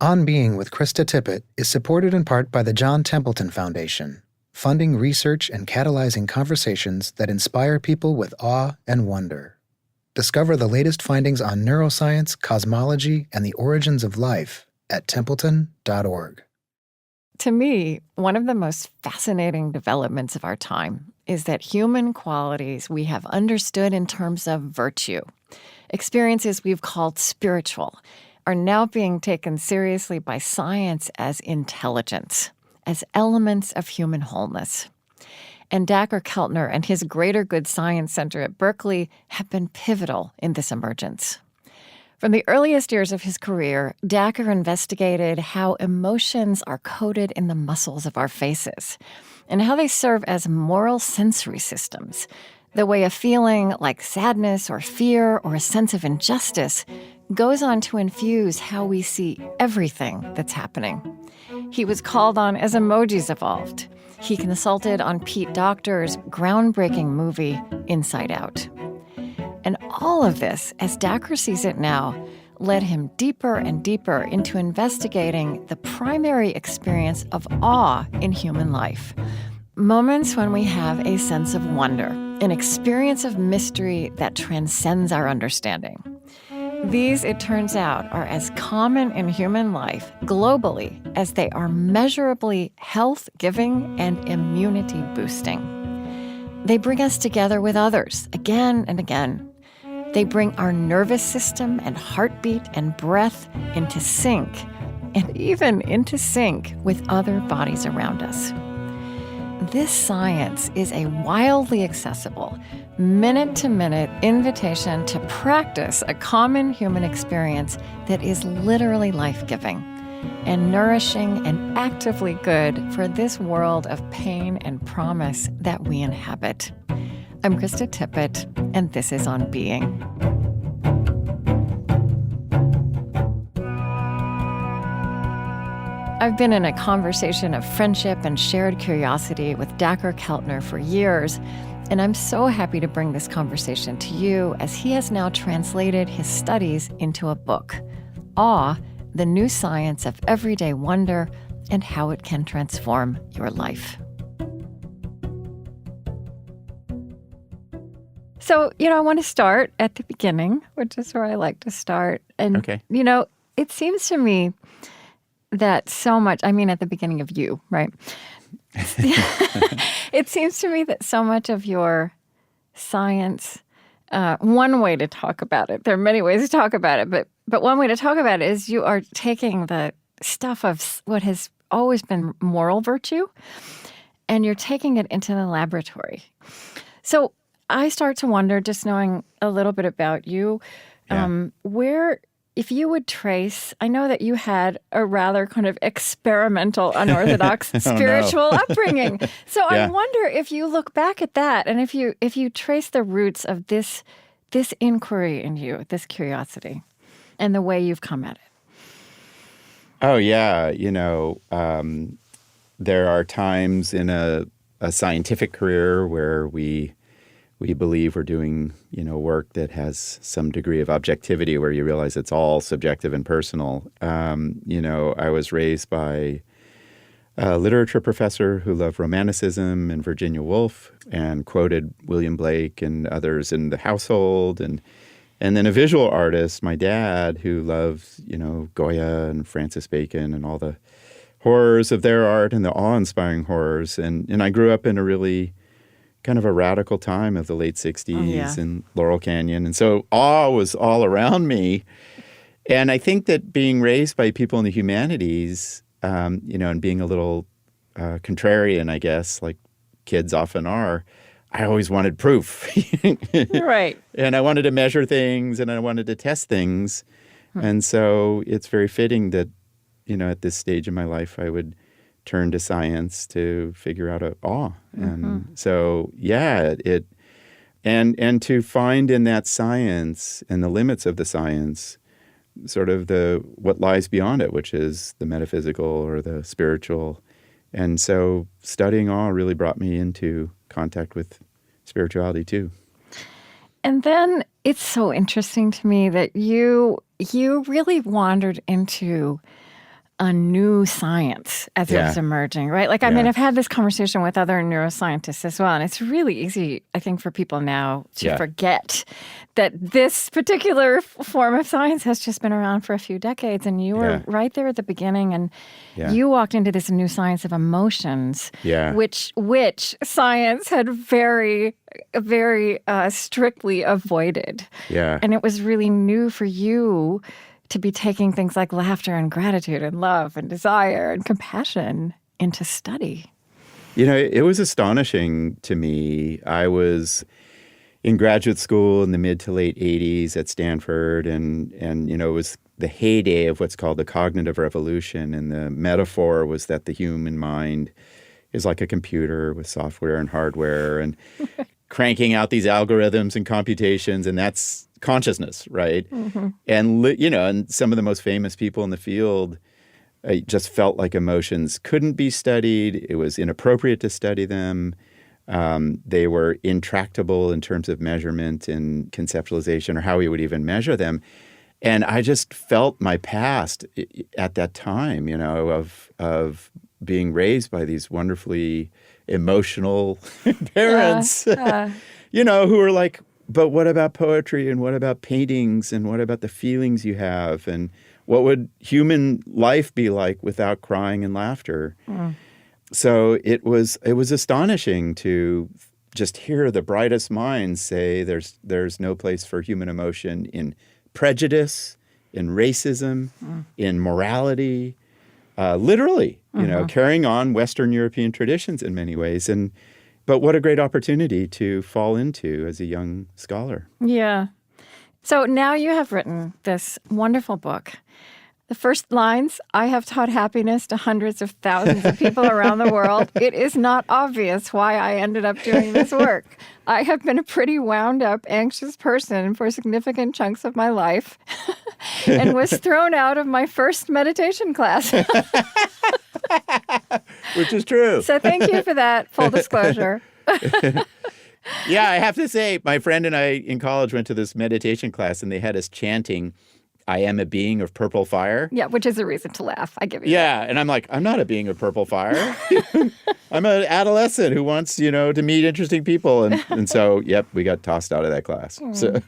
On Being with Krista Tippett is supported in part by the John Templeton Foundation, funding research and catalyzing conversations that inspire people with awe and wonder. Discover the latest findings on neuroscience, cosmology, and the origins of life at templeton.org. To me, one of the most fascinating developments of our time is that human qualities we have understood in terms of virtue, experiences we've called spiritual, are now being taken seriously by science as intelligence, as elements of human wholeness. And Dacher Keltner and his Greater Good Science Center at Berkeley have been pivotal in this emergence. From the earliest years of his career, Dacher investigated how emotions are coded in the muscles of our faces and how they serve as moral sensory systems, the way a feeling like sadness or fear or a sense of injustice goes on to infuse how we see everything that's happening. He was called on as Emojis evolved. He consulted on Pete Docter's groundbreaking movie, Inside Out. And all of this, as Dacher sees it now, led him deeper and deeper into investigating the primary experience of awe in human life. Moments when we have a sense of wonder, an experience of mystery that transcends our understanding. These, it turns out, are as common in human life globally as they are measurably health-giving and immunity-boosting. They bring us together with others again and again. They bring our nervous system and heartbeat and breath into sync, and even into sync with other bodies around us. This science is a wildly accessible, minute-to-minute invitation to practice a common human experience that is literally life-giving and nourishing and actively good for this world of pain and promise that we inhabit. I'm Krista Tippett, and this is On Being. I've been in a conversation of friendship and shared curiosity with Dacher Keltner for years, and I'm so happy to bring this conversation to you as he has now translated his studies into a book, Awe, the New Science of Everyday Wonder and How It Can Transform Your Life. So, I want to start at the beginning, which is where I like to start. And, Okay. It seems to me that so much, at the beginning of you, right? It seems to me that so much of your science, one way to talk about it, there are many ways to talk about it, but one way to talk about it is you are taking the stuff of what has always been moral virtue, and you're taking it into the laboratory. So I start to wonder, just knowing a little bit about you, where, if you would trace, I know that you had a rather kind of experimental, unorthodox spiritual upbringing. So I wonder if you look back at that and if you trace the roots of this inquiry in you, this curiosity, and the way you've come at it. Oh, yeah. There are times in a scientific career where we believe we're doing, work that has some degree of objectivity where you realize it's all subjective and personal. I was raised by a literature professor who loved Romanticism and Virginia Woolf and quoted William Blake and others in the household. And then a visual artist, my dad, who loved, Goya and Francis Bacon and all the horrors of their art and the awe-inspiring horrors. And I grew up in a really kind of a radical time of the late 60s in Laurel Canyon. And so awe was all around me. And I think that being raised by people in the humanities, and being a little contrarian, I guess, like kids often are, I always wanted proof. Right. And I wanted to measure things and I wanted to test things. And so it's very fitting that, at this stage in my life, I would turn to science to figure out awe. And so, and to find in that science and the limits of the science sort of what lies beyond it, which is the metaphysical or the spiritual. And so studying awe really brought me into contact with spirituality too. And then it's so interesting to me that you really wandered into a new science as it was emerging, right? Like, I mean, I've had this conversation with other neuroscientists as well, and it's really easy, I think, for people now to forget that this particular form of science has just been around for a few decades, and you were right there at the beginning, and you walked into this new science of emotions, which science had very strictly avoided. And it was really new for you to be taking things like laughter and gratitude and love and desire and compassion into study. You know, it was astonishing to me. I was in graduate school in the mid to late 80s at Stanford, and you know, it was the heyday of what's called the cognitive revolution. And the metaphor was that the human mind is like a computer with software and hardware and cranking out these algorithms and computations, and that's consciousness, right? And, you know, and some of the most famous people in the field just felt like emotions couldn't be studied. It was inappropriate to study them. They were intractable in terms of measurement and conceptualization, or how we would even measure them. And I just felt my past at that time, you know, of being raised by these wonderfully emotional parents, you know, who were like, but what about poetry, and what about paintings, and what about the feelings you have, and what would human life be like without crying and laughter? So it was astonishing to just hear the brightest minds say there's no place for human emotion in prejudice, in racism, in morality, literally, you know, carrying on Western European traditions in many ways. But what a great opportunity to fall into as a young scholar. Yeah. So now you have written this wonderful book. The first lines, I have taught happiness to hundreds of thousands of people around the world. It is not obvious why I ended up doing this work. I have been a pretty wound up, anxious person for significant chunks of my life and was thrown out of my first meditation class. Which is true. So thank you for that, full disclosure. Yeah, I have to say, my friend and I in college went to this meditation class, and they had us chanting, I am a being of purple fire. Yeah, which is a reason to laugh. I give you that. And I'm like, I'm not a being of purple fire. I'm an adolescent who wants, you know, to meet interesting people. And so, yep, we got tossed out of that class. So.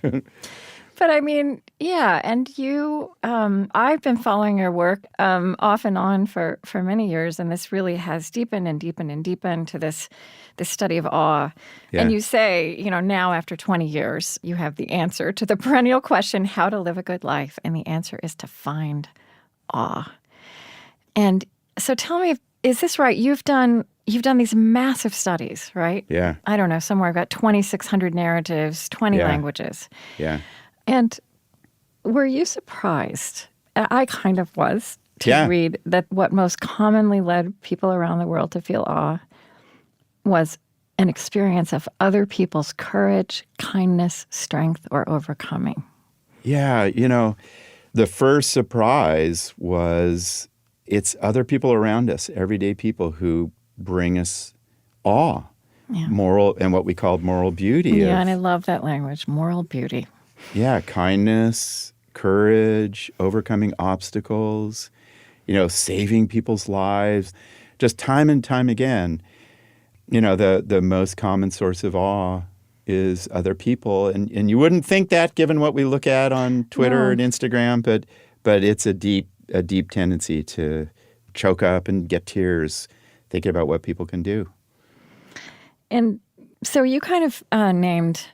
But I mean, yeah, and you, I've been following your work off and on for many years, and this really has deepened and deepened and deepened to this study of awe. Yeah. And you say, you know, now after 20 years, you have the answer to the perennial question, how to live a good life, and the answer is to find awe. And so tell me, is this right? You've done these massive studies, right? Yeah. I don't know, somewhere I've got 2,600 narratives, 20 languages. Yeah. And were you surprised? I kind of was to read that what most commonly led people around the world to feel awe was an experience of other people's courage, kindness, strength, or overcoming. Yeah, you know, the first surprise was it's other people around us, everyday people who bring us awe, moral, and what we called moral beauty. Yeah, and I love that language, moral beauty. Yeah, kindness, courage, overcoming obstacles, you know, saving people's lives, just time and time again. You know, the most common source of awe is other people. And you wouldn't think that given what we look at on Twitter and Instagram, but it's a deep tendency to choke up and get tears thinking about what people can do. And so you kind of named...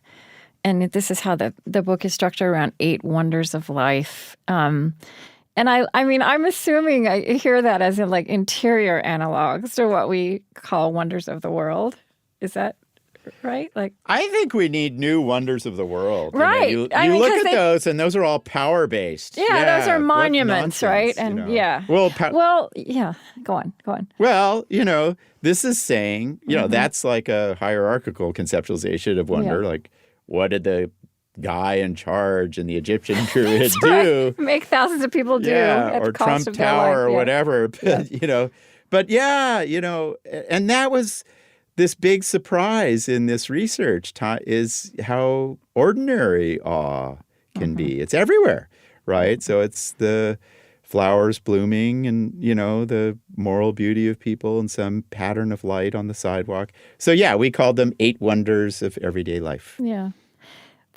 And this is how the book is structured around 8 wonders of life. And I mean, I'm assuming I hear that as in like interior analogs to what we call wonders of the world. Is that right? Like, I think we need new wonders of the world. Right. You look at those, and those are all power-based. Yeah, those are monuments, right? And you know. Well, yeah. Go on. Well, you know, this is saying, you know, that's like a hierarchical conceptualization of wonder, like, what did the guy in charge in the Egyptian period do? Right. Make thousands of people do. At or the cost Trump of Tower or life. whatever. You know, but you know, and that was this big surprise in this research is how ordinary awe can be. It's everywhere, right? So it's the flowers blooming and, the moral beauty of people and some pattern of light on the sidewalk. So, yeah, we called them 8 wonders of everyday life. Yeah.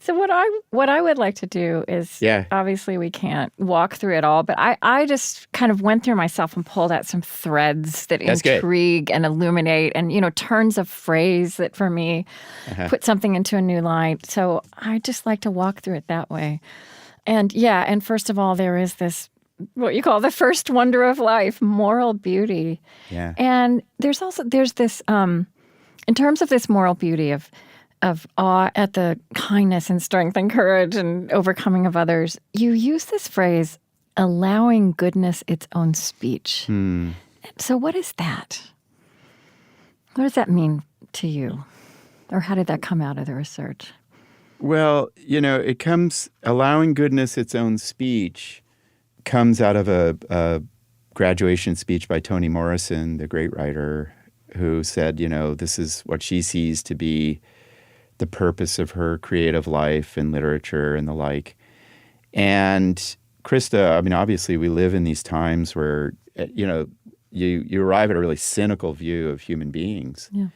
So what I would like to do is, obviously we can't walk through it all, but I just kind of went through myself and pulled out some threads that intrigue and illuminate and, turns of phrase that for me put something into a new light. So I just like to walk through it that way. And and first of all, there is this, what you call the first wonder of life, moral beauty. Yeah. And there's this, in terms of this moral beauty of awe at the kindness and strength and courage and overcoming of others, you use this phrase, allowing goodness its own speech. So what is that? What does that mean to you? Or how did that come out of the research? Well, it comes, allowing goodness its own speech comes out of a graduation speech by Toni Morrison, the great writer, who said, this is what she sees to be the purpose of her creative life and literature and the like. And Krista, obviously we live in these times where, you arrive at a really cynical view of human beings. Yeah.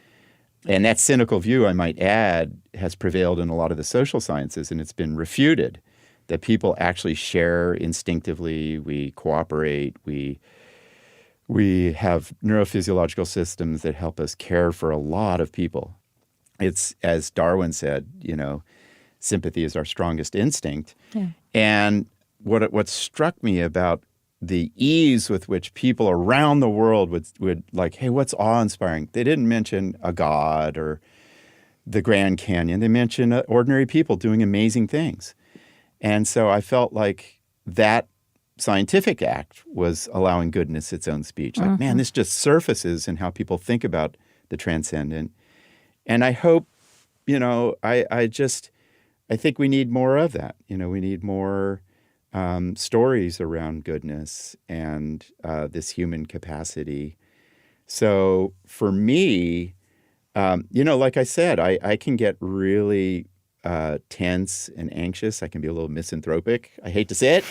And that cynical view, I might add, has prevailed in a lot of the social sciences, and it's been refuted, that people actually share instinctively, we cooperate, we have neurophysiological systems that help us care for a lot of people. It's, as Darwin said, sympathy is our strongest instinct. Yeah. And what struck me about the ease with which people around the world would like, hey, what's awe-inspiring? They didn't mention a god or the Grand Canyon. They mentioned ordinary people doing amazing things. And so I felt like that scientific act was allowing goodness its own speech. Like, man, this just surfaces in how people think about the transcendent. And I hope, I think we need more of that. We need more stories around goodness and this human capacity. So for me, like I said, I can get really tense and anxious. I can be a little misanthropic. I hate to say it.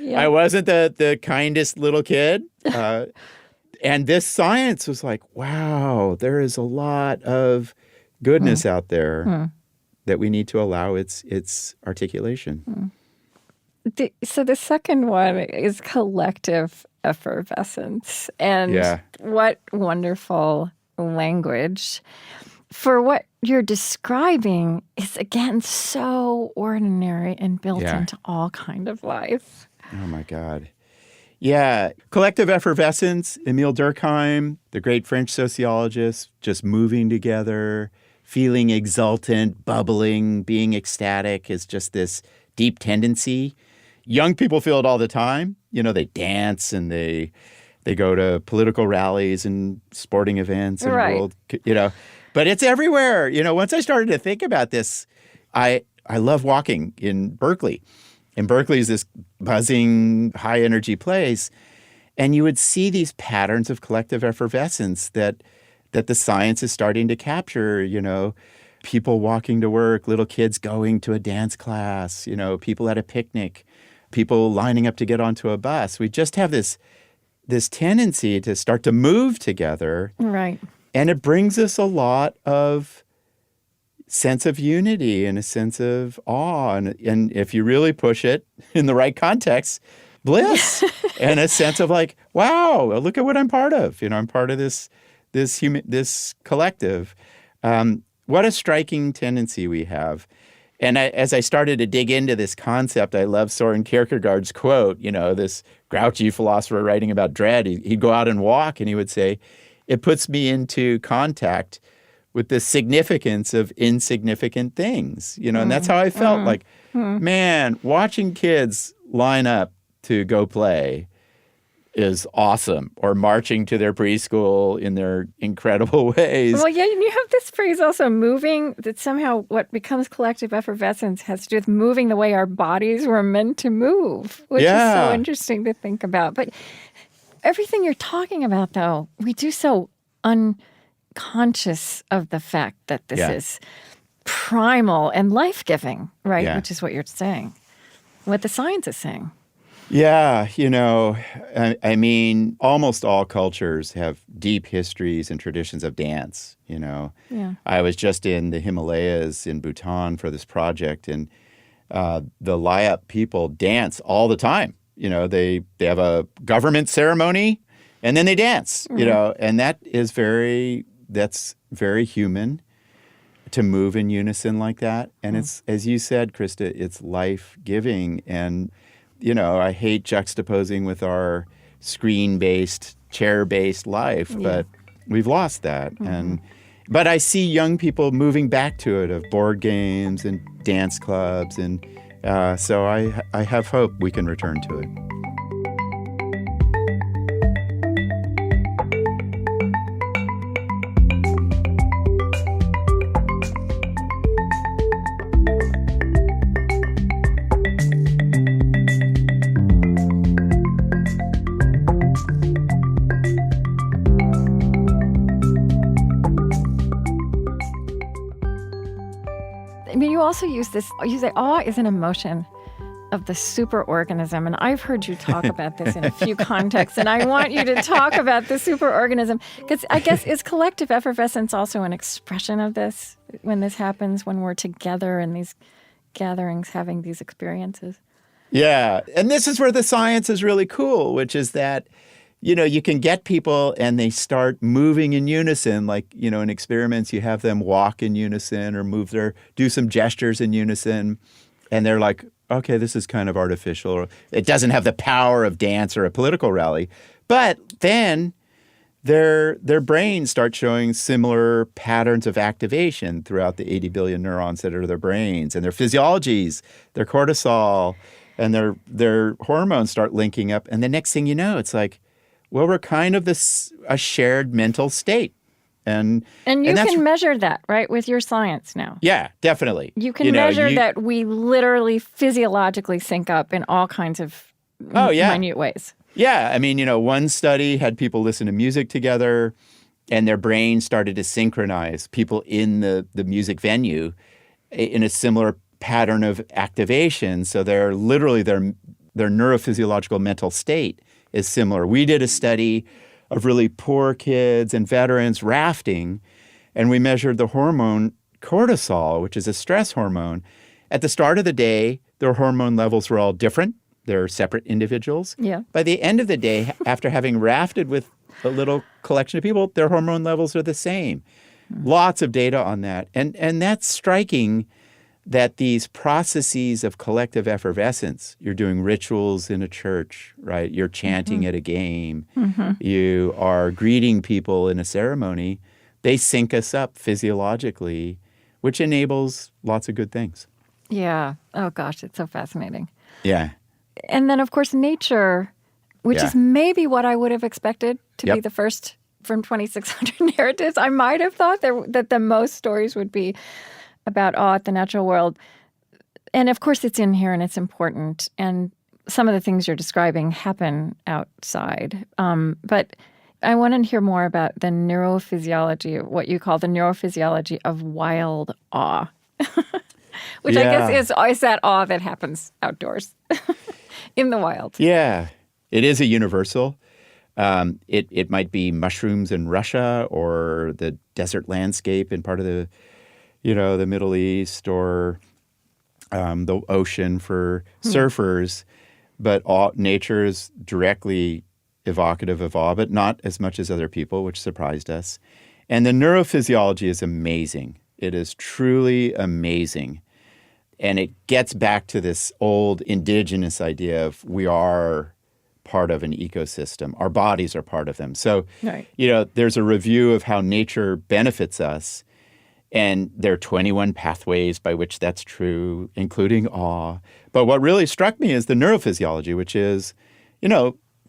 I wasn't the kindest little kid. And this science was like, wow, there is a lot of goodness out there that we need to allow its articulation. So the second one is collective effervescence. And what wonderful language. For what you're describing is, again, so ordinary and built into all kind of life. Oh, my God. Yeah. Collective effervescence, Émile Durkheim, the great French sociologist, just moving together, feeling exultant, bubbling, being ecstatic is just this deep tendency. Young people feel it all the time. They dance and they go to political rallies and sporting events and world, But it's everywhere. Once I started to think about this, I love walking in Berkeley. And Berkeley is this buzzing, high-energy place. And you would see these patterns of collective effervescence that the science is starting to capture, people walking to work, little kids going to a dance class, people at a picnic, people lining up to get onto a bus. We just have this tendency to start to move together. Right. And it brings us a lot of sense of unity and a sense of awe. And if you really push it in the right context, bliss and a sense of like, wow, look at what I'm part of. I'm part of this collective. What a striking tendency we have. And as I started to dig into this concept, I love Soren Kierkegaard's quote, this grouchy philosopher writing about dread. He'd go out and walk and he would say, it puts me into contact with the significance of insignificant things, and that's how I felt like, man, watching kids line up to go play is awesome, or marching to their preschool in their incredible ways. Well, yeah, and you have this phrase also, moving, that somehow what becomes collective effervescence has to do with moving the way our bodies were meant to move, which is so interesting to think about. But everything you're talking about, though, we do so unconscious of the fact that this is primal and life-giving, right? Yeah. Which is what you're saying. what the science is saying. Yeah, I mean, almost all cultures have deep histories and traditions of dance, Yeah. I was just in the Himalayas in Bhutan for this project, and the Layap people dance all the time. They have a government ceremony, and then they dance, and that's very human to move in unison like that. And it's, as you said, Krista, it's life-giving. And I hate juxtaposing with our screen-based, chair-based life, but we've lost that. But I see young people moving back to it, of board games and dance clubs, and so I have hope we can return to it. I mean, you also use this, you say awe is an emotion of the superorganism. And I've heard you talk about this in a few contexts. And I want you to talk about the superorganism. Because I guess, is collective effervescence also an expression of this when this happens, when we're together in these gatherings having these experiences? Yeah. And this is where the science is really cool, which is that, you can get people and they start moving in unison. Like, in experiments, you have them walk in unison or do some gestures in unison. And they're like, okay, this is kind of artificial. It doesn't have the power of dance or a political rally. But then their brains start showing similar patterns of activation throughout the 80 billion neurons that are their brains, and their physiologies, their cortisol, and their hormones start linking up. And the next thing you know, it's like, well, we're kind of a shared mental state. And you can measure that, right, with your science now. Yeah, definitely. You can measure that we literally physiologically sync up in all kinds of minute ways. Yeah. I mean, one study had people listen to music together, and their brains started to synchronize, people in the music venue, in a similar pattern of activation. So they're literally their neurophysiological mental state is similar. We did a study of really poor kids and veterans rafting, and we measured the hormone cortisol, which is a stress hormone. At the start of the day, their hormone levels were all different. They're separate individuals. Yeah. By the end of the day, after having rafted with a little collection of people, their hormone levels are the same. Lots of data on that. And that's striking, that these processes of collective effervescence, you're doing rituals in a church, right? You're chanting at a game. You are greeting people in a ceremony. They sync us up physiologically, which enables lots of good things. Yeah. Oh, gosh, it's so fascinating. Yeah. And then, of course, nature, which is maybe what I would have expected to be the first from 2,600 narratives. I might have thought that the most stories would be about awe at the natural world. And of course it's in here and it's important. And some of the things you're describing happen outside. But I want to hear more about the neurophysiology, what you call the neurophysiology of wild awe. Which I guess is that awe that happens outdoors in the wild. Yeah, it is a universal. It might be mushrooms in Russia, or the desert landscape in part of the Middle East, or the ocean for surfers. But nature is directly evocative of awe, but not as much as other people, which surprised us. And the neurophysiology is amazing. It is truly amazing. And it gets back to this old indigenous idea of we are part of an ecosystem. Our bodies are part of them. So, there's a review of how nature benefits us. And there are 21 pathways by which that's true, including awe. But what really struck me is the neurophysiology, which is,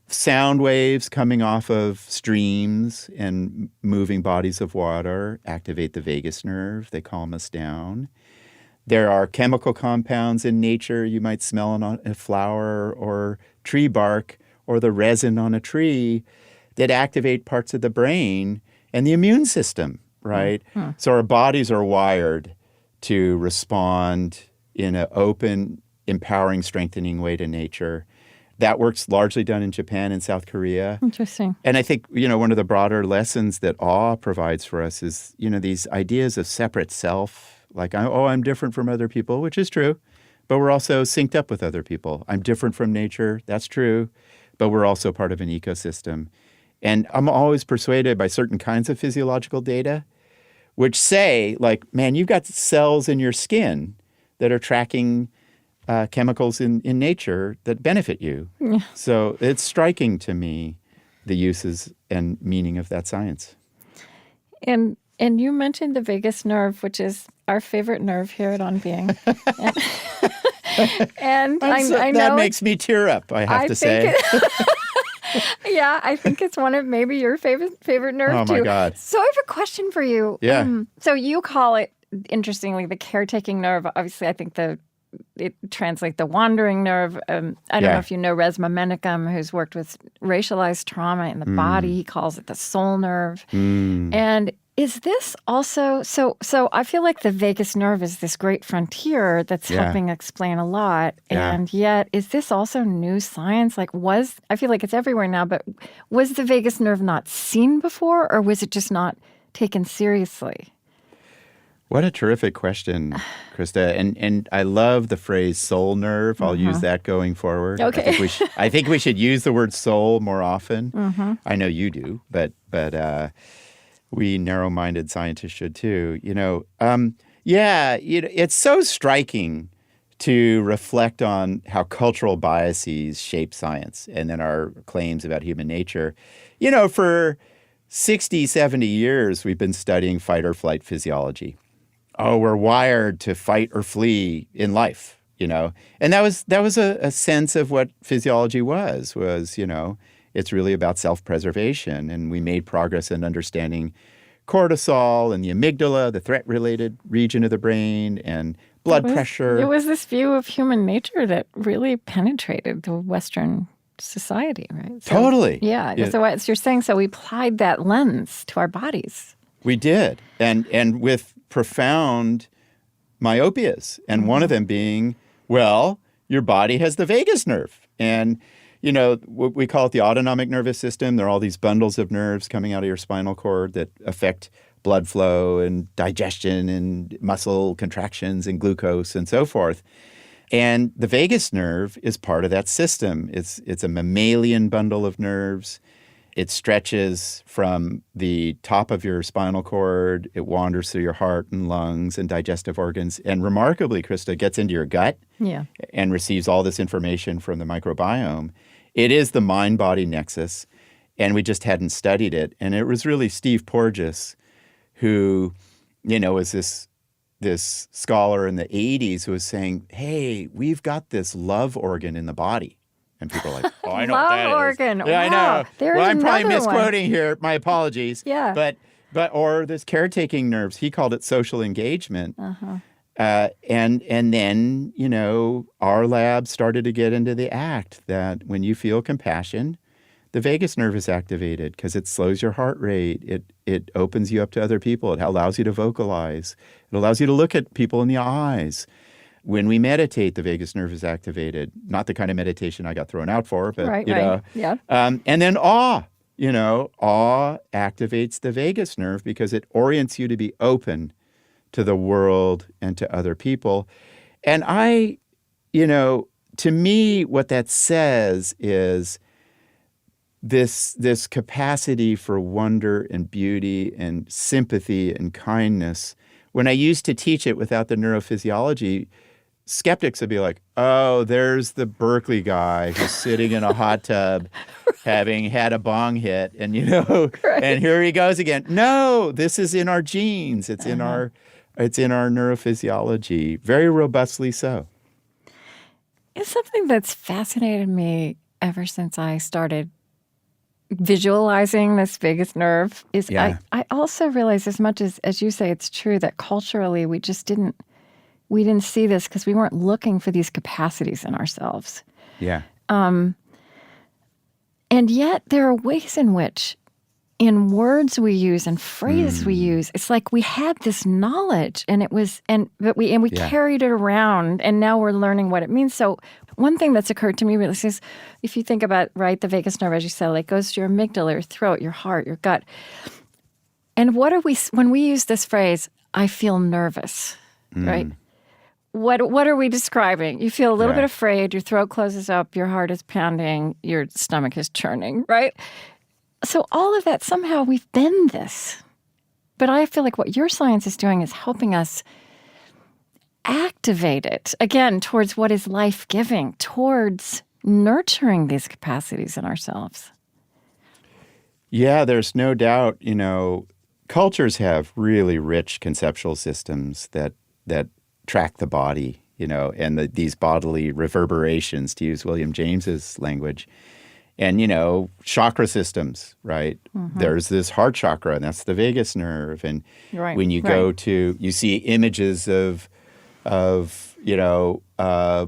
sound waves coming off of streams and moving bodies of water activate the vagus nerve. They calm us down. There are chemical compounds in nature you might smell on a flower or tree bark or the resin on a tree that activate parts of the brain and the immune system. Right? So our bodies are wired to respond in an open empowering, strengthening way to nature. That work's largely done in Japan and South Korea. Interesting. And I think, one of the broader lessons that awe provides for us is, these ideas of separate self, like, I'm different from other people, which is true, but we're also synced up with other people. I'm different from nature, that's true, but we're also part of an ecosystem. And I'm always persuaded by certain kinds of physiological data, which say, like, man, you've got cells in your skin that are tracking chemicals in nature that benefit you. Yeah. So it's striking to me, the uses and meaning of that science. And you mentioned the vagus nerve, which is our favorite nerve here at On Being. And I know that makes me tear up, I have to say. Yeah, I think it's one of maybe your favorite nerve too. Oh my God. So I have a question for you. Yeah. So you call it, interestingly, the caretaking nerve. Obviously, I think it translates the wandering nerve. I don't know if you know Resmaa Menakem, who's worked with racialized trauma in the body. He calls it the soul nerve. And is this also so I feel like the vagus nerve is this great frontier that's helping explain a lot. And yet, is this also new science? Like, I feel like it's everywhere now, but was the vagus nerve not seen before, or was it just not taken seriously? What a terrific question, Krista. And I love the phrase soul nerve. I'll use that going forward. Okay. I think we should use the word soul more often. I know you do, but we narrow-minded scientists should too. It's so striking to reflect on how cultural biases shape science and then our claims about human nature. For 60, 70 years, we've been studying fight or flight physiology. Oh, we're wired to fight or flee in life, And that was a sense of what physiology was, it's really about self-preservation. And we made progress in understanding cortisol and the amygdala, the threat-related region of the brain, and blood pressure. It was this view of human nature that really penetrated the Western society, right? Totally. Yeah. So as you're saying, so we applied that lens to our bodies. We did. And with profound myopias. And one of them being, your body has the vagus nerve. And we call it the autonomic nervous system. There are all these bundles of nerves coming out of your spinal cord that affect blood flow and digestion and muscle contractions and glucose and so forth. And the vagus nerve is part of that system. It's a mammalian bundle of nerves. It stretches from the top of your spinal cord. It wanders through your heart and lungs and digestive organs. And remarkably, Krista, gets into your gut and receives all this information from the microbiome. It is the mind-body nexus, and we just hadn't studied it. And it was really Steve Porges who, was this scholar in the 80s who was saying, hey, we've got this love organ in the body. And people are like, I know what that love organ. is. Yeah, wow. I know. There's I'm probably misquoting one here. My apologies. Yeah. But or this caretaking nerves. He called it social engagement. And then, our lab started to get into the act that when you feel compassion, the vagus nerve is activated because it slows your heart rate. It opens you up to other people. It allows you to vocalize. It allows you to look at people in the eyes. When we meditate, the vagus nerve is activated. Not the kind of meditation I got thrown out for, but, right. Yeah. And then awe. Awe activates the vagus nerve because it orients you to be open to the world and to other people. And to me, what that says is this capacity for wonder and beauty and sympathy and kindness. When I used to teach it without the neurophysiology, skeptics would be like, oh, there's the Berkeley guy who's sitting in a hot tub having had a bong hit and, and here he goes again. No, this is in our genes. It's in our neurophysiology, very robustly so. It's something that's fascinated me ever since I started visualizing this vagus nerve is I also realize, as much as you say it's true, that culturally we didn't see this because we weren't looking for these capacities in ourselves. Yeah. And yet there are ways in which in words we use and phrases we use, it's like we had this knowledge, and we carried it around, and now we're learning what it means. So one thing that's occurred to me really is, if you think about, right, the vagus nerve, as you said, like goes to your amygdala, your throat, your heart, your gut. And what are we, when we use this phrase, I feel nervous, right? What are we describing? You feel a little bit afraid, your throat closes up, your heart is pounding, your stomach is churning, right? So all of that, somehow we've been this. But I feel like what your science is doing is helping us activate it, again, towards what is life-giving, towards nurturing these capacities in ourselves. Yeah, there's no doubt, cultures have really rich conceptual systems that track the body, and these bodily reverberations, to use William James's language. And, chakra systems, right? There's this heart chakra, and that's the vagus nerve. And when you go to, you see images of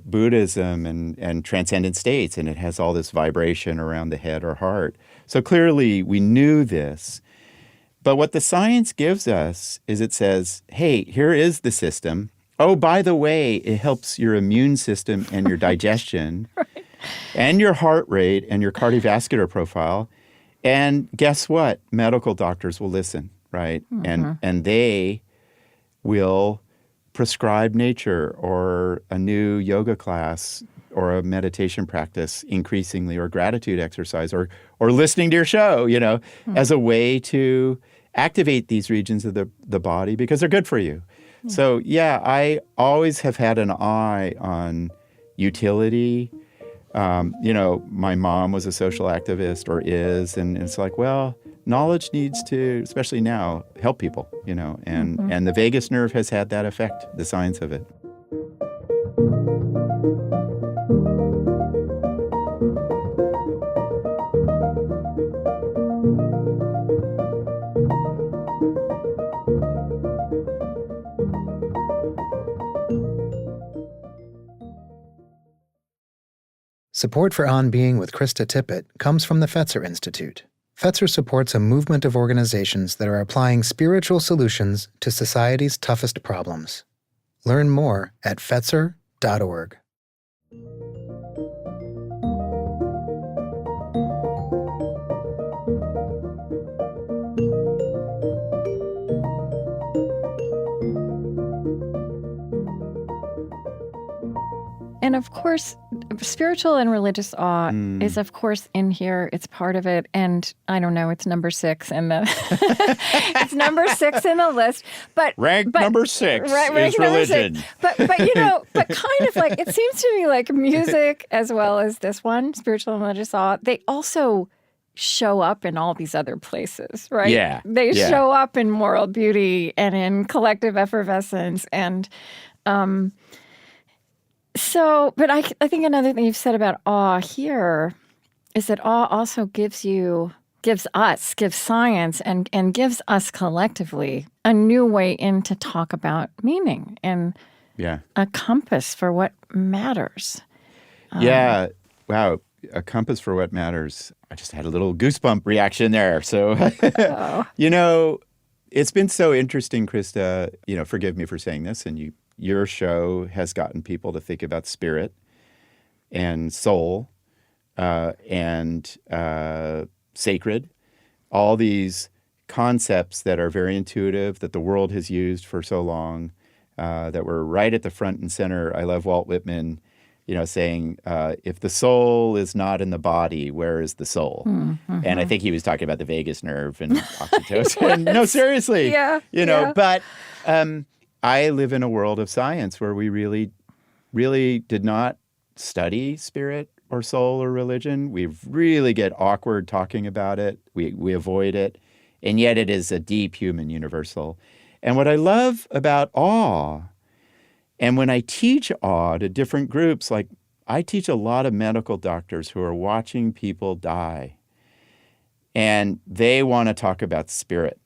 Buddhism and transcendent states, and it has all this vibration around the head or heart. So clearly we knew this. But what the science gives us is it says, hey, here is the system. Oh, by the way, it helps your immune system and your digestion. And your heart rate and your cardiovascular profile. And guess what? Medical doctors will listen, right? And they will prescribe nature or a new yoga class or a meditation practice increasingly, or gratitude exercise, or listening to your show, as a way to activate these regions of the body because they're good for you. So yeah, I always have had an eye on utility. My mom was a social activist, or is, and it's like, well, knowledge needs to, especially now, help people, and the vagus nerve has had that effect, the science of it. Support for On Being with Krista Tippett comes from the Fetzer Institute. Fetzer supports a movement of organizations that are applying spiritual solutions to society's toughest problems. Learn more at fetzer.org. And of course, spiritual and religious awe is, of course, in here. It's part of it. And I don't know, it's number 6 in the it's number 6 in the list. But number 6 is religion. But kind of like, it seems to me like music as well as this one, spiritual and religious awe, they also show up in all these other places, right? Yeah. They show up in moral beauty and in collective effervescence and but I think another thing you've said about awe here is that awe also gives science and gives us collectively a new way in to talk about meaning and a compass for what matters. Wow. A compass for what matters. I just had a little goosebump reaction there. So, it's been so interesting, Krista. Forgive me for saying this, and your show has gotten people to think about spirit and soul and sacred, all these concepts that are very intuitive, that the world has used for so long, that were right at the front and center. I love Walt Whitman, saying, if the soul is not in the body, where is the soul? And I think he was talking about the vagus nerve and oxytocin. No, seriously. But I live in a world of science where we really, really did not study spirit or soul or religion. We really get awkward talking about it. We avoid it. And yet it is a deep human universal. And what I love about awe, and when I teach awe to different groups, like I teach a lot of medical doctors who are watching people die, and they want to talk about spirit.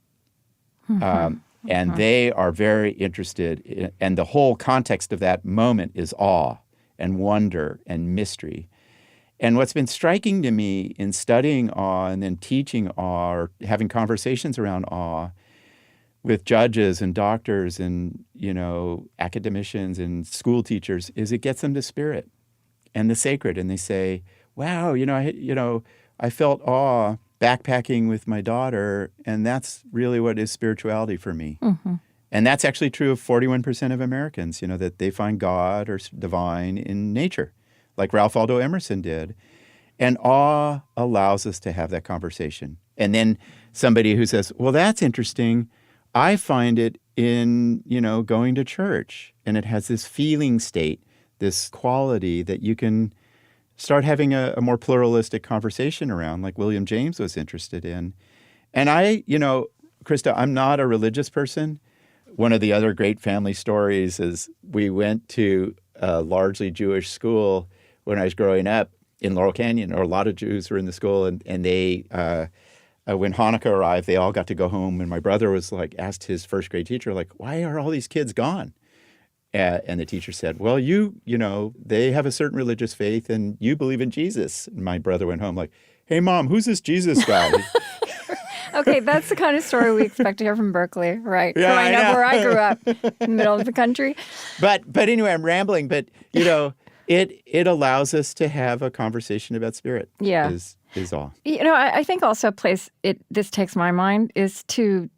And they are very interested in, and the whole context of that moment is awe and wonder and mystery. And what's been striking to me in studying awe and then teaching awe or having conversations around awe with judges and doctors and, academicians and school teachers is it gets them to spirit and the sacred. And they say, wow, I felt awe backpacking with my daughter, and that's really what is spirituality for me. Mm-hmm. And that's actually true of 41% of Americans, that they find God or divine in nature, like Ralph Waldo Emerson did. And awe allows us to have that conversation. And then somebody who says, well, that's interesting. I find it in, going to church. And it has this feeling state, this quality that you can start having a more pluralistic conversation around, like William James was interested in. And I, Krista, I'm not a religious person. One of the other great family stories is we went to a largely Jewish school when I was growing up in Laurel Canyon, or a lot of Jews were in the school, and they, when Hanukkah arrived, they all got to go home, and my brother was asked his first grade teacher, why are all these kids gone? And the teacher said, well, they have a certain religious faith, and you believe in Jesus. And my brother went home hey, Mom, who's this Jesus guy? Okay, that's the kind of story we expect to hear from Berkeley, right? Yeah, Growing up where I grew up, in the middle of the country. But anyway, I'm rambling. But it allows us to have a conversation about spirit. Yeah, is all. I think also a place this takes my mind is to,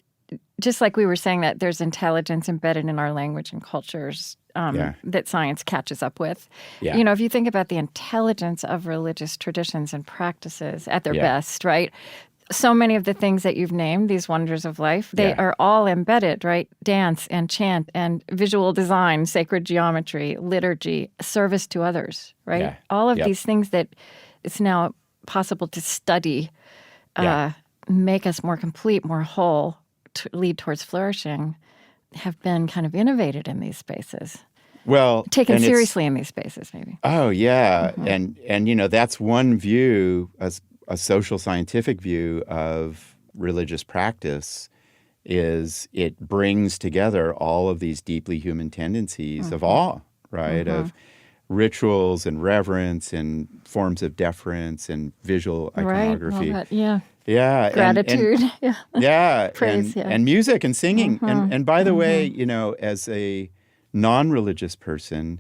just like we were saying that there's intelligence embedded in our language and cultures that science catches up with. Yeah. If you think about the intelligence of religious traditions and practices at their best, right? So many of the things that you've named, these wonders of life, they are all embedded, right? Dance and chant and visual design, sacred geometry, liturgy, service to others, right? Yeah. All of these things that it's now possible to study, make us more complete, more whole, to lead towards flourishing, have been kind of innovated in these spaces. Well, taken seriously in these spaces, maybe. Oh, yeah. Mm-hmm. And that's one view, a social scientific view of religious practice, is it brings together all of these deeply human tendencies of awe, right? Of rituals and reverence and forms of deference and visual iconography. Right, yeah. Yeah. Gratitude. Praise, and music and singing. And by the way, as a non-religious person,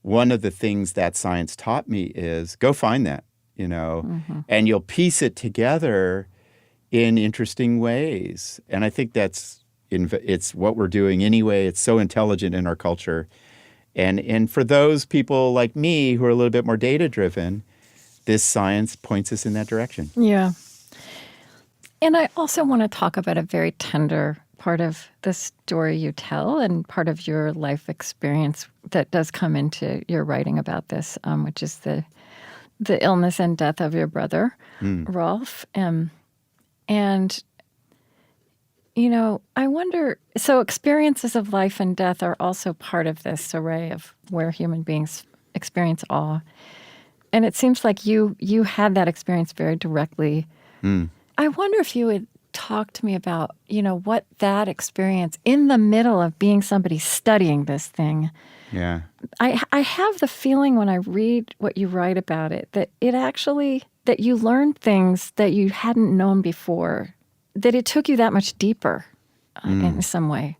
one of the things that science taught me is go find that, and you'll piece it together in interesting ways. And I think it's what we're doing anyway. It's so intelligent in our culture. And for those people like me who are a little bit more data-driven, this science points us in that direction. Yeah. And I also want to talk about a very tender part of the story you tell and part of your life experience that does come into your writing about this, which is the illness and death of your brother, Rolf. And, I wonder, so experiences of life and death are also part of this array of where human beings experience awe. And it seems like you had that experience very directly. I wonder if you would talk to me about, what that experience in the middle of being somebody studying this thing. Yeah. I have the feeling when I read what you write about it, that that you learned things that you hadn't known before, that it took you that much deeper in some way.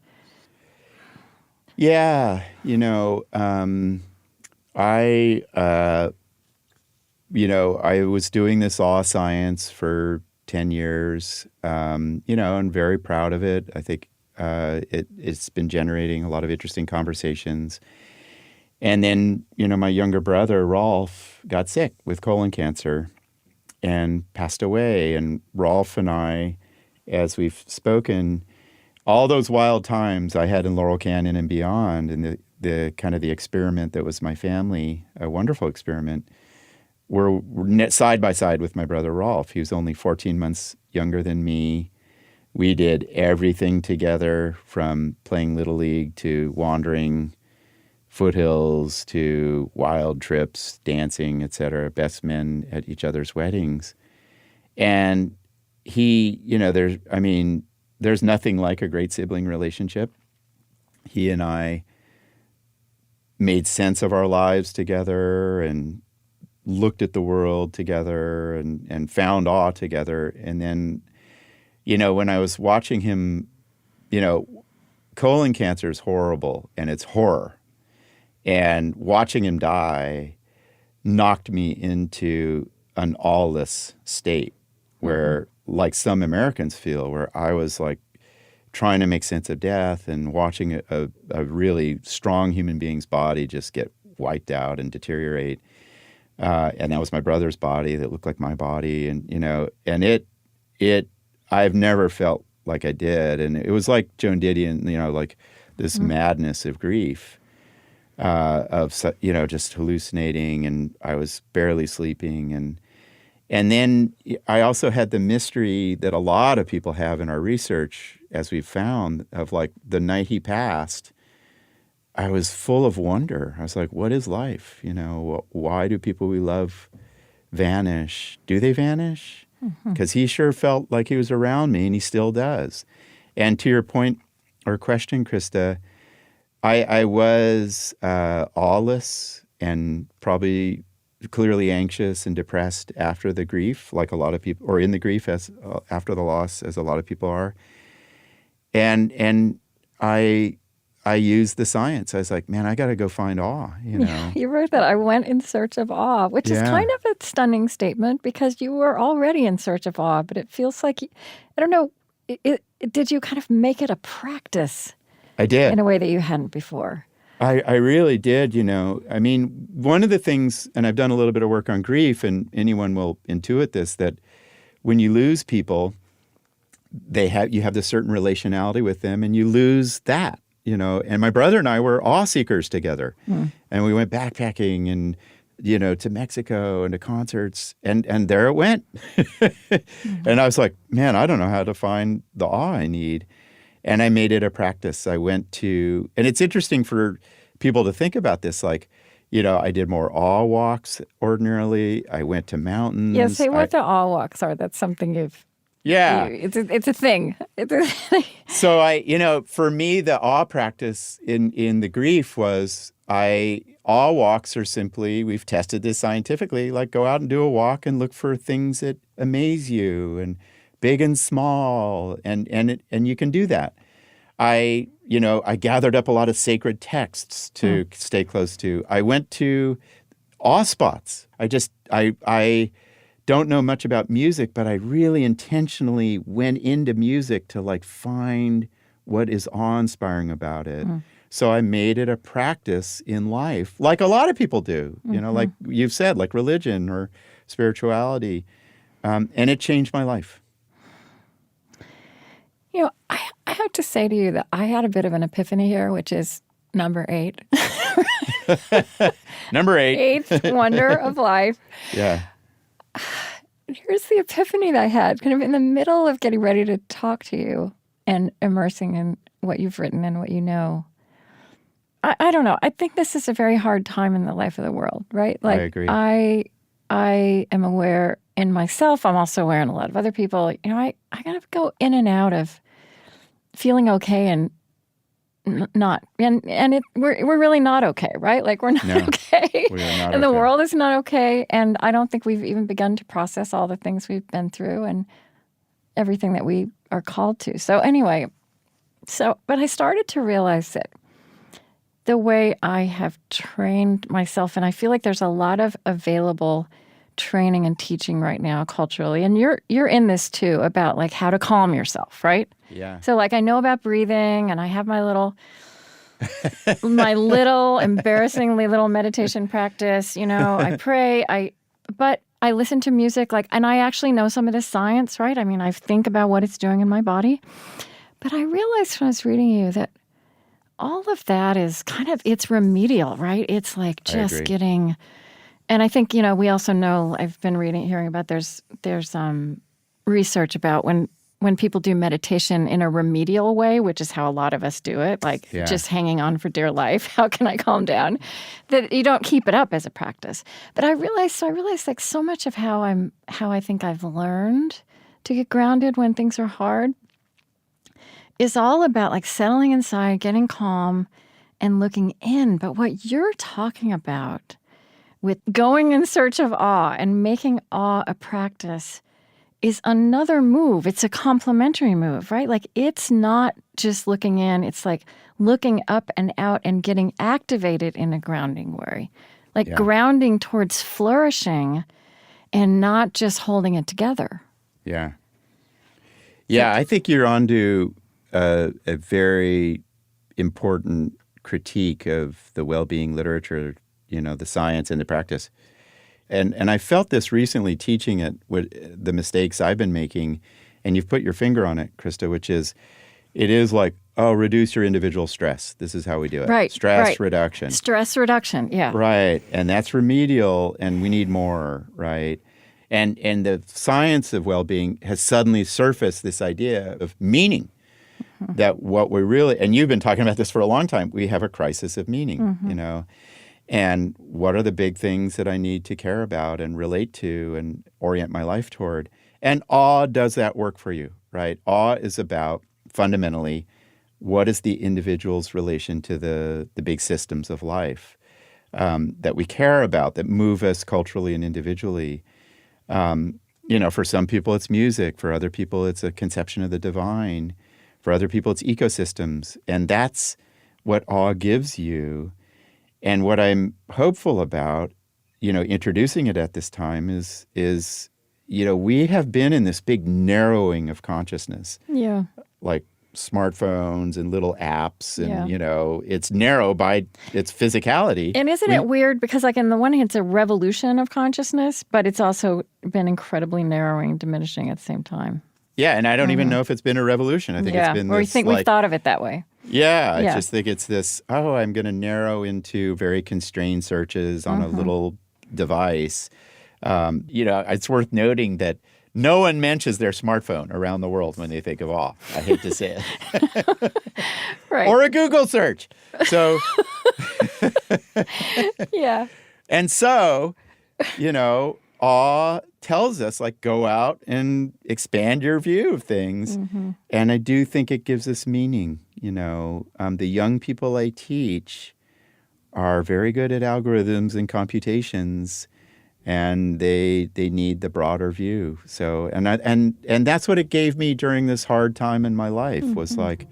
Yeah. I was doing this awe science for 10 years, and very proud of it. I think it's been generating a lot of interesting conversations. And then, my younger brother, Rolf, got sick with colon cancer and passed away. And Rolf and I, as we've spoken, all those wild times I had in Laurel Canyon and beyond, and the kind of the experiment that was my family, a wonderful experiment, were side by side with my brother Rolf. He was only 14 months younger than me. We did everything together, from playing Little League to wandering foothills to wild trips, dancing, etc. Best men at each other's weddings. And he, there's nothing like a great sibling relationship. He and I made sense of our lives together and looked at the world together and found awe together. And then, when I was watching him, colon cancer is horrible and it's horror. And watching him die knocked me into an aweless state where, like some Americans feel, where I was like trying to make sense of death and watching a really strong human being's body just get wiped out and deteriorate. And that was my brother's body that looked like my body. And, and I've never felt like I did. And it was like Joan Didion, like this madness of grief, just hallucinating, and I was barely sleeping. And then I also had the mystery that a lot of people have in our research, as we've found, of like the night he passed, I was full of wonder. I was like, what is life? Why do people we love vanish? Do they vanish? Because he sure felt like he was around me, and he still does. And to your point or question, Krista, I was aweless and probably clearly anxious and depressed after the grief, like a lot of people, or in the grief after the loss, as a lot of people are. And I used the science. I was like, man, I got to go find awe. Yeah, you wrote that. I went in search of awe, which is kind of a stunning statement because you were already in search of awe. But it feels like, I don't know, did you kind of make it a practice? I did. In a way that you hadn't before. I really did, I mean, one of the things, and I've done a little bit of work on grief, and anyone will intuit this, that when you lose people, you have this certain relationality with them, and you lose that, And my brother and I were awe seekers together, and we went backpacking and, to Mexico and to concerts, and there it went. And I was like, man, I don't know how to find the awe I need. And I made it a practice. I went to, and it's interesting for people to think about this, like, I did more awe walks ordinarily. I went to mountains. Yeah, say what the awe walks are. That's something you've... Yeah. It's a thing. So for me, the awe practice in the grief was awe walks are simply, we've tested this scientifically, like go out and do a walk and look for things that amaze you, and big and small, and you can do that. I gathered up a lot of sacred texts to stay close to. I went to awe spots. I don't know much about music, but I really intentionally went into music to like find what is awe-inspiring about it. So I made it a practice in life, like a lot of people do, like you've said, like religion or spirituality, and it changed my life. I have to say to you that I had a bit of an epiphany here, which is number 8. Number 8. 8th wonder of life. Yeah. Here's the epiphany that I had, kind of in the middle of getting ready to talk to you and immersing in what you've written and what you know. I don't know. I think this is a very hard time in the life of the world, right? Like, I agree. I am aware in myself. I'm also aware in a lot of other people. I kind of go in and out of feeling okay and not, and we're really not okay, right? Like we're not okay, we are not and the okay. world is not okay. And I don't think we've even begun to process all the things we've been through and everything that we are called to. So anyway, but I started to realize that the way I have trained myself, and I feel like there's a lot of available training and teaching right now culturally, and you're in this too, about like how to calm yourself, right? Yeah. So like I know about breathing, and I have my little embarrassingly little meditation practice. I pray, but I listen to music, and I actually know some of the science, right? I mean, I think about what it's doing in my body. But I realized when I was reading you that all of that is it's remedial, right? It's like just getting, and I think, we also know, I've been hearing about there's research about when people do meditation in a remedial way, which is how a lot of us do it, just hanging on for dear life. How can I calm down? That you don't keep it up as a practice. But I realized like so much of how I think I've learned to get grounded when things are hard is all about like settling inside, getting calm, and looking in. But what you're talking about with going in search of awe and making awe a practice is another move. It's a complementary move, right? Like, it's not just looking in, it's like looking up and out and getting activated in a grounding way. Like grounding towards flourishing and not just holding it together. Yeah. Yeah, I think you're onto a very important critique of the well-being literature, the science and the practice. And I felt this recently teaching it, with the mistakes I've been making, and you've put your finger on it, Krista, which is, it is like, reduce your individual stress. This is how we do it. Right. Stress reduction. Stress reduction, yeah. Right. And that's remedial, and we need more, right? And the science of well-being has suddenly surfaced this idea of meaning, that what we really, and you've been talking about this for a long time, we have a crisis of meaning, And what are the big things that I need to care about and relate to and orient my life toward? And awe does that work for you, right? Awe is about, fundamentally, what is the individual's relation to the big systems of life that we care about, that move us culturally and individually. For some people it's music. For other people it's a conception of the divine. For other people it's ecosystems. And that's what awe gives you. And what I'm hopeful about, introducing it at this time is we have been in this big narrowing of consciousness. Yeah. Like smartphones and little apps and, it's narrow by its physicality. And isn't it weird? Because like on the one hand, it's a revolution of consciousness, but it's also been incredibly narrowing, diminishing at the same time. Yeah, and I don't even know if it's been a revolution. I think it's been or this, you think we've thought of it that way. Yeah, I just think it's this, I'm going to narrow into very constrained searches on a little device. It's worth noting that no one mentions their smartphone around the world when they think of awe. I hate to say it. Right. Or a Google search. So, yeah. And so, awe tells us, like, go out and expand your view of things. And I do think it gives us meaning. The young people I teach are very good at algorithms and computations, and they need the broader view. So, and that's what it gave me during this hard time in my life, was like,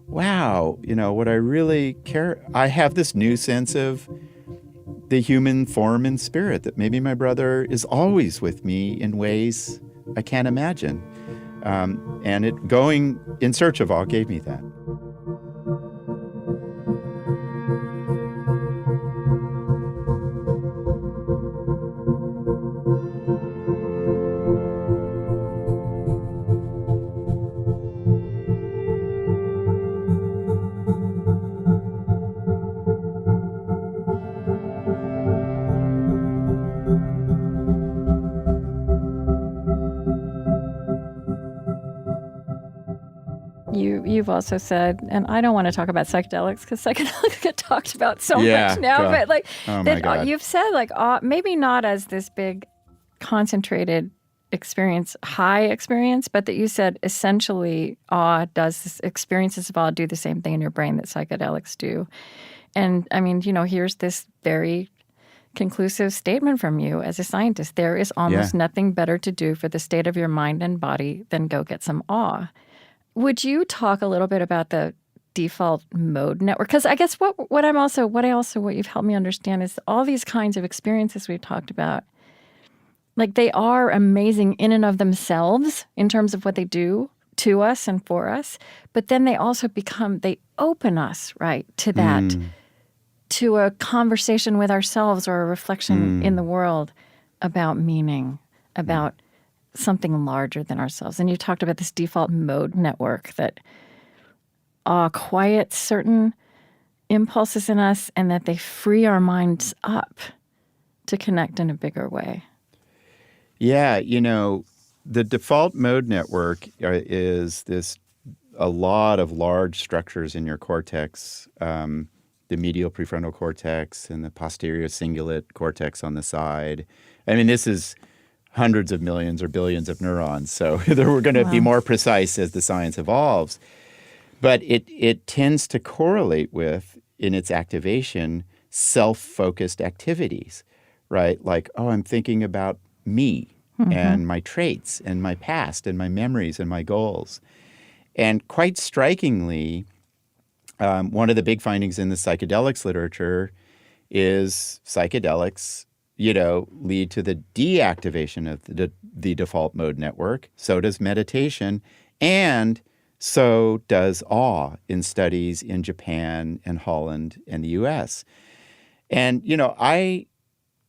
wow, what I really care, I have this new sense of the human form and spirit, that maybe my brother is always with me in ways I can't imagine. And it going in search of awe gave me that. You've also said, and I don't want to talk about psychedelics because psychedelics get talked about so much now, God. but God. You've said maybe not as this big concentrated experience, high experience, but that you said essentially experiences of awe do the same thing in your brain that psychedelics do. And I mean, here's this very conclusive statement from you as a scientist. There is almost nothing better to do for the state of your mind and body than go get some awe. Would you talk a little bit about the default mode network? Because I guess what you've helped me understand is all these kinds of experiences we've talked about, like, they are amazing in and of themselves in terms of what they do to us and for us, but then they also they open us, right, to that, to a conversation with ourselves or a reflection in the world about meaning, about something larger than ourselves. And you talked about this default mode network that quiets certain impulses in us and that they free our minds up to connect in a bigger way. Yeah, the default mode network is a lot of large structures in your cortex, the medial prefrontal cortex and the posterior cingulate cortex on the side. I mean, this is hundreds of millions or billions of neurons. So we're going to be more precise as the science evolves. But it tends to correlate with, in its activation, self-focused activities, right? Like, oh, I'm thinking about me and my traits and my past and my memories and my goals. And quite strikingly, one of the big findings in the psychedelics literature is psychedelics, lead to the deactivation of the default mode network. So does meditation, and so does awe in studies in Japan and Holland and the U.S. And,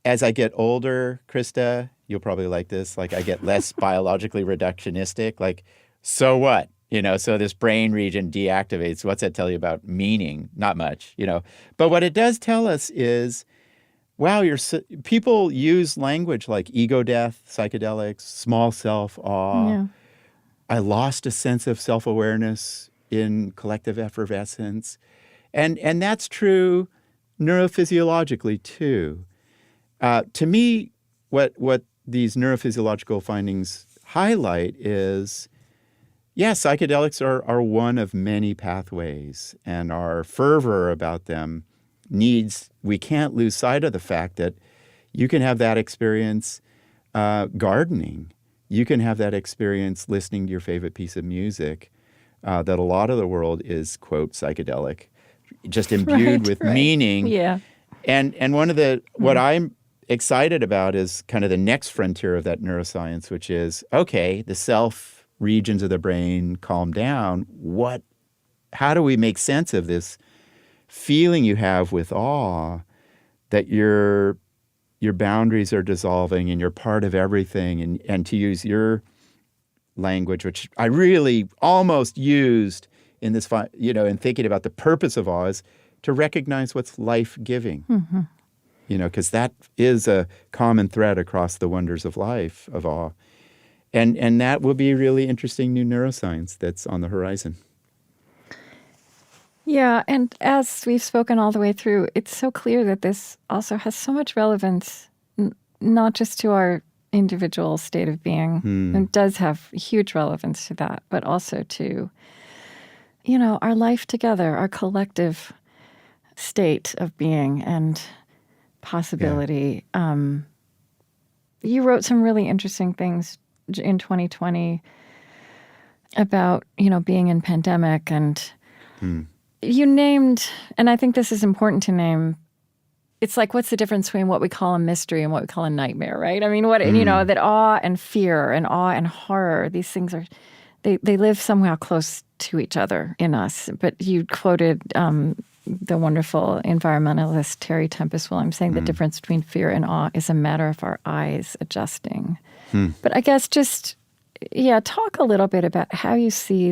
as I get older, Krista, you'll probably like this, like I get less biologically reductionistic. Like, so what? So this brain region deactivates. What's that tell you about meaning? Not much, But what it does tell us is, wow, people use language like ego death, psychedelics, small self, awe. Yeah. I lost a sense of self-awareness in collective effervescence. And that's true neurophysiologically too. To me, what these neurophysiological findings highlight is, psychedelics are one of many pathways, and our fervor about them we can't lose sight of the fact that you can have that experience gardening. You can have that experience listening to your favorite piece of music that a lot of the world is, quote, psychedelic, just imbued with meaning. Yeah. And one of what I'm excited about is kind of the next frontier of that neuroscience, which is, okay, the self regions of the brain calm down. How do we make sense of this feeling you have with awe that your boundaries are dissolving and you're part of everything? And to use your language, which I really almost used in this, in thinking about the purpose of awe, is to recognize what's life-giving. Because that is a common thread across the wonders of life, of awe. And that will be really interesting new neuroscience that's on the horizon. Yeah, and as we've spoken all the way through, it's so clear that this also has so much relevance, not just to our individual state of being, and does have huge relevance to that, but also to, our life together, our collective state of being and possibility. Yeah. You wrote some really interesting things in 2020 about, being in pandemic, and you named, and I think this is important to name, it's like, what's the difference between what we call a mystery and what we call a nightmare, right? I mean, that awe and fear and awe and horror, these things they live somehow close to each other in us. But you quoted the wonderful environmentalist Terry Tempest Williams saying the difference between fear and awe is a matter of our eyes adjusting. But I guess talk a little bit about how you see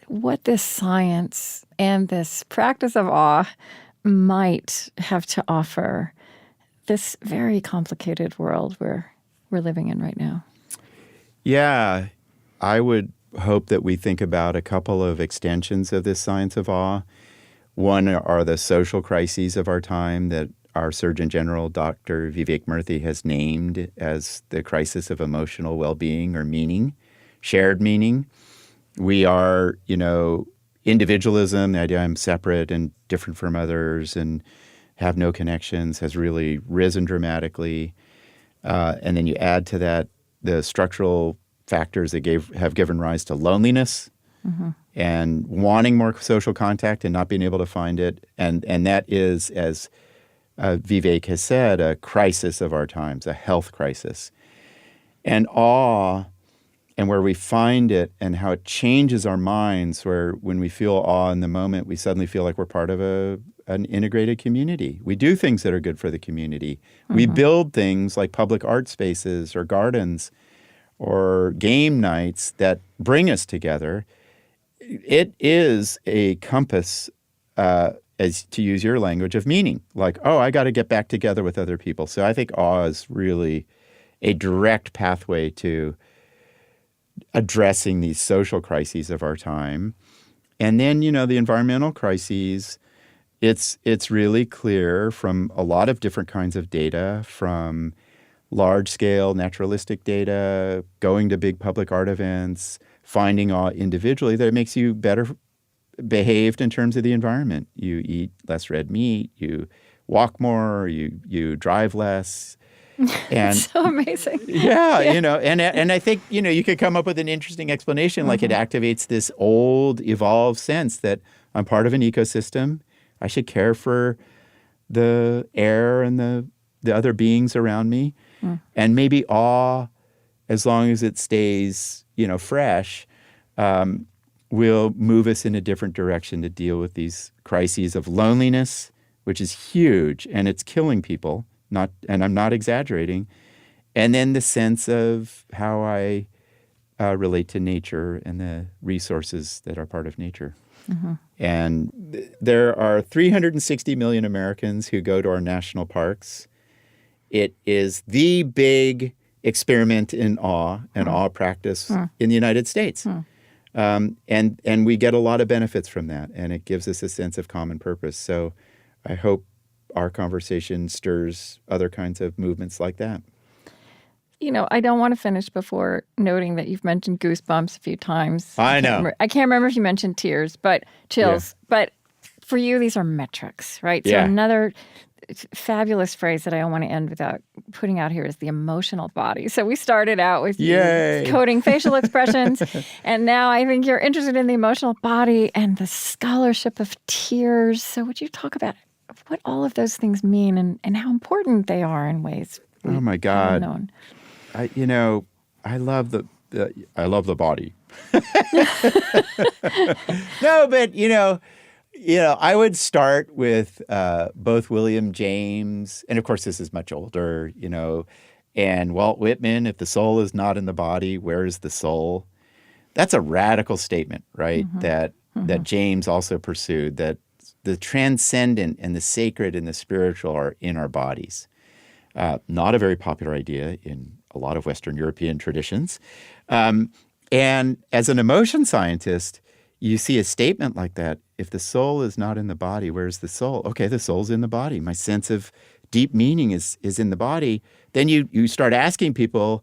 what this science and this practice of awe might have to offer this very complicated world we're living in right now. Yeah, I would hope that we think about a couple of extensions of this science of awe. One are the social crises of our time that our Surgeon General, Dr. Vivek Murthy, has named as the crisis of emotional well-being or meaning, shared meaning. We are, individualism, the idea I'm separate and different from others and have no connections, has really risen dramatically. And then you add to that the structural factors that have given rise to loneliness and wanting more social contact and not being able to find it. And that is, as Vivek has said, a crisis of our times, a health crisis. And awe, and where we find it and how it changes our minds, where when we feel awe in the moment, we suddenly feel like we're part of an integrated community. We do things that are good for the community. We build things like public art spaces or gardens or game nights that bring us together. It is a compass, as to use your language, of meaning. Like, oh, I got to get back together with other people. So I think awe is really a direct pathway to addressing these social crises of our time. And then, the environmental crises, it's really clear from a lot of different kinds of data, from large-scale naturalistic data, going to big public art events, finding awe individually, that it makes you better behaved in terms of the environment. You eat less red meat, you walk more, or you drive less. And so amazing. yeah, and I think, you could come up with an interesting explanation, like it activates this old, evolved sense that I'm part of an ecosystem. I should care for the air and the other beings around me. And maybe awe, as long as it stays, fresh, will move us in a different direction to deal with these crises of loneliness, which is huge, and it's killing people. And I'm not exaggerating. And then the sense of how I relate to nature and the resources that are part of nature. And there are 360 million Americans who go to our national parks. It is the big experiment in awe and awe practice in the United States. And we get a lot of benefits from that, and it gives us a sense of common purpose. So I hope our conversation stirs other kinds of movements like that. I don't want to finish before noting that you've mentioned goosebumps a few times. I know. I can't remember if you mentioned tears, but chills. Yeah. But for you, these are metrics, right? So another fabulous phrase that I don't want to end without putting out here is the emotional body. So we started out with you coding facial expressions, and now I think you're interested in the emotional body and the scholarship of tears. So would you talk about what all of those things mean and how important they are in ways oh my God, known? I love the body. No, but I would start with both William James, and of course this is much older, and Walt Whitman. If the soul is not in the body, where is the soul? That's a radical statement, right? That James also pursued, that the transcendent and the sacred and the spiritual are in our bodies. Not a very popular idea in a lot of Western European traditions. And as an emotion scientist, you see a statement like that. If the soul is not in the body, where's the soul? Okay, the soul's in the body. My sense of deep meaning is in the body. Then you start asking people,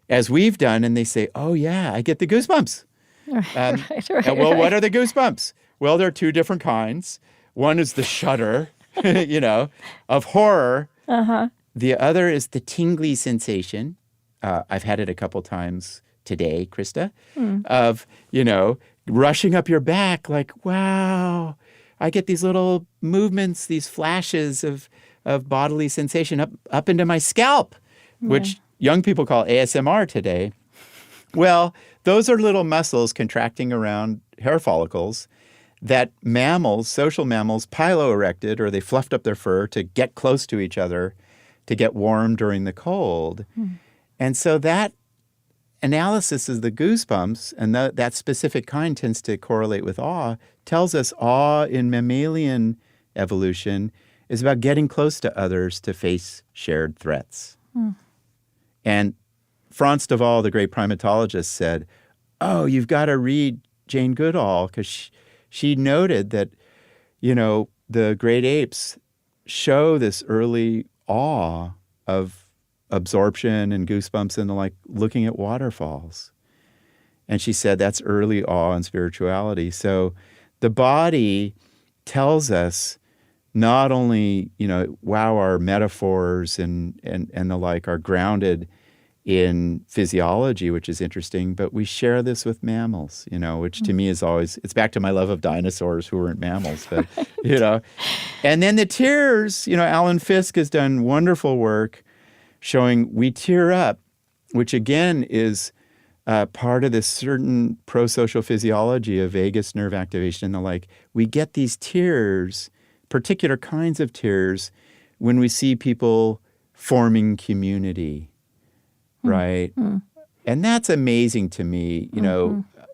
as we've done, and they say, oh yeah, I get the goosebumps. Well, what are the goosebumps? Well, there are two different kinds. One is the shudder, of horror. The other is the tingly sensation. I've had it a couple times today, Krista, of, rushing up your back like, wow, I get these little movements, these flashes of bodily sensation up into my scalp, which young people call ASMR today. Well, those are little muscles contracting around hair follicles that mammals, social mammals, piloerected, or they fluffed up their fur to get close to each other, to get warm during the cold. And so that analysis of the goosebumps, and that specific kind tends to correlate with awe, tells us awe in mammalian evolution is about getting close to others to face shared threats. And Frans de Waal, the great primatologist, said, oh, you've got to read Jane Goodall, because she noted that, the great apes show this early awe of absorption and goosebumps and the like, looking at waterfalls. And she said that's early awe and spirituality. So the body tells us not only, wow, our metaphors and the like are grounded in physiology, which is interesting, but we share this with mammals, which to me is always, it's back to my love of dinosaurs who weren't mammals, but, And then the tears, Alan Fiske has done wonderful work showing we tear up, which again is part of this certain prosocial physiology of vagus nerve activation and the like. We get these tears, particular kinds of tears, when we see people forming community. Right. And that's amazing to me.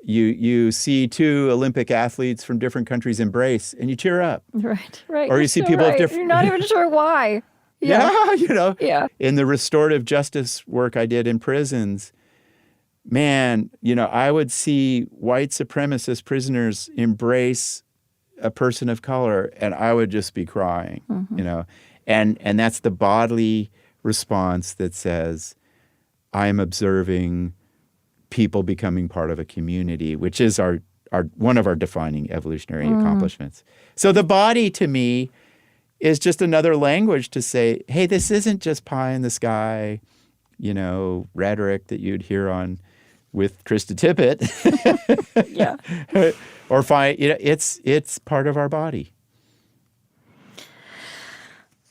You see two Olympic athletes from different countries embrace and you tear up. Right. Or you see people of different. You're not even sure why. Yeah. In the restorative justice work I did in prisons, man, I would see white supremacist prisoners embrace a person of color and I would just be crying, and that's the bodily response that says, I'm observing people becoming part of a community, which is our one of our defining evolutionary accomplishments. So the body, to me, is just another language to say, hey, this isn't just pie in the sky, rhetoric that you'd hear on with Krista Tippett. Yeah. Or it's part of our body.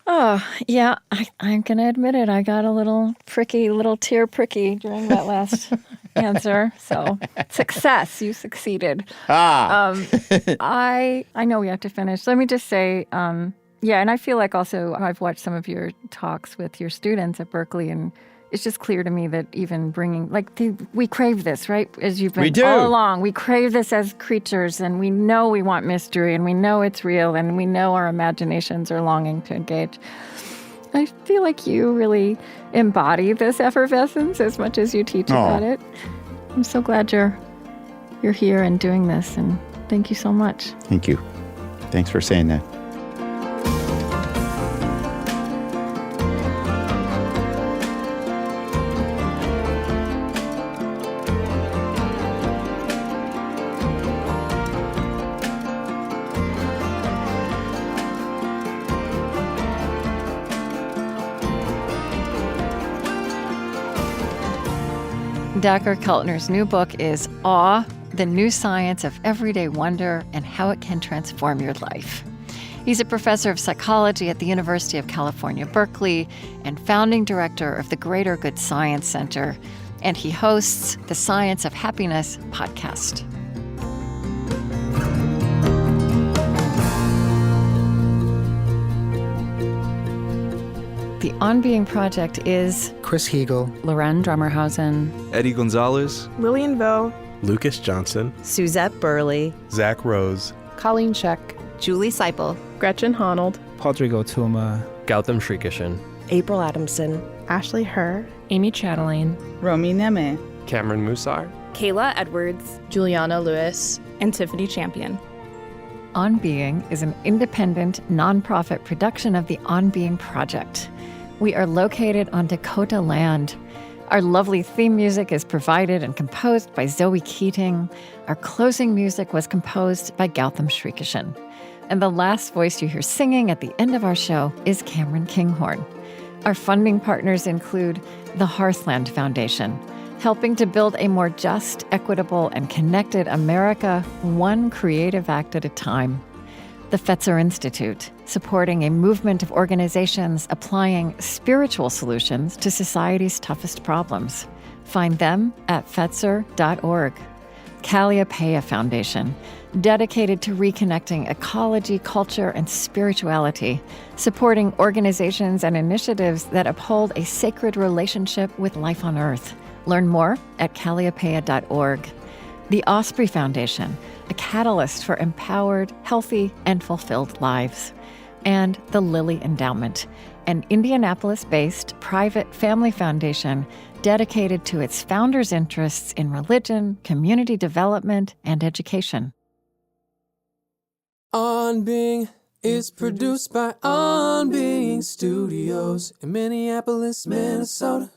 Oh, yeah, I'm going to admit it. I got a little tear pricky during that last answer. So success, you succeeded. I know we have to finish. Let me just say, and I feel like also I've watched some of your talks with your students at Berkeley, and it's just clear to me that even bringing, we crave this, right? As you've been all along, we crave this as creatures, and we know we want mystery, and we know it's real, and we know our imaginations are longing to engage. I feel like you really embody this effervescence as much as you teach about it. I'm so glad you're here and doing this, and thank you so much. Thank you. Thanks for saying that. Dacher Keltner's new book is Awe, the New Science of Everyday Wonder and How It Can Transform Your Life. He's a professor of psychology at the University of California, Berkeley, and founding director of the Greater Good Science Center, and he hosts the Science of Happiness podcast. The On Being Project is Chris Heagle, Loren Drummerhausen, Eddie Gonzalez, Lillian Vo, Lucas Johnson, Suzette Burley, Zach Rose, Colleen Scheck, Julie Seipel, Gretchen Honnold, Podrigo Tuma, Gautam Shrikishan, April Adamson, Ashley Herr, Amy Chatelaine, Romy Neme, Cameron Musar, Kayla Edwards, Juliana Lewis, and Tiffany Champion. On Being is an independent, nonprofit production of the On Being Project. We are located on Dakota land. Our lovely theme music is provided and composed by Zoe Keating. Our closing music was composed by Gautam Shrikishan. And the last voice you hear singing at the end of our show is Cameron Kinghorn. Our funding partners include the Hearthland Foundation, helping to build a more just, equitable, and connected America, one creative act at a time. The Fetzer Institute, supporting a movement of organizations applying spiritual solutions to society's toughest problems. Find them at fetzer.org. Calliopeia Foundation, dedicated to reconnecting ecology, culture, and spirituality, supporting organizations and initiatives that uphold a sacred relationship with life on Earth. Learn more at calliopeia.org. The Osprey Foundation, a catalyst for empowered, healthy, and fulfilled lives. And the Lilly Endowment, an Indianapolis-based private family foundation dedicated to its founders' interests in religion, community development, and education. On Being is produced by On Being Studios in Minneapolis, Minnesota.